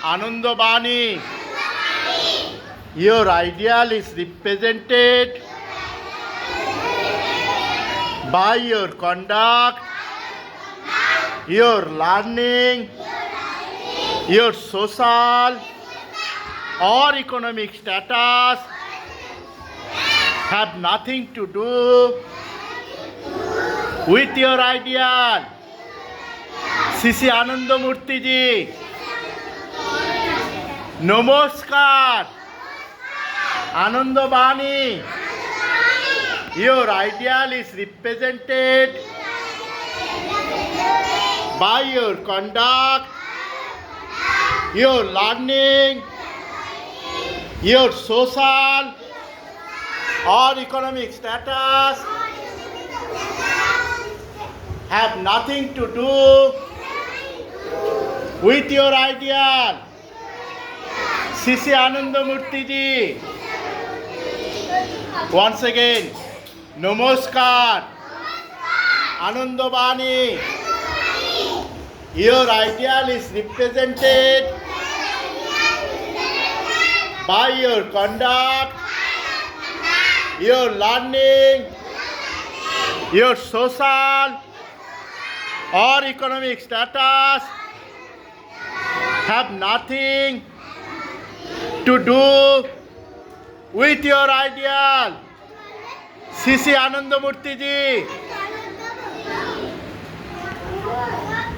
Anandabani, your ideal is represented by your conduct, your learning, your social or economic status have nothing to do with your ideal. Shri আনন্দমূর্তিজি নমস্কার। আনন্দবাণী, your ideal is represented by your conduct, your learning, your social or economic status have nothing to do with your ideal. Sisi Anandamurtiji. Once again, Namaskar. Anandabani. Your ideal is represented by your conduct, your learning, your social or economic status have nothing to do with your ideal. Sisi Anandamurtiji.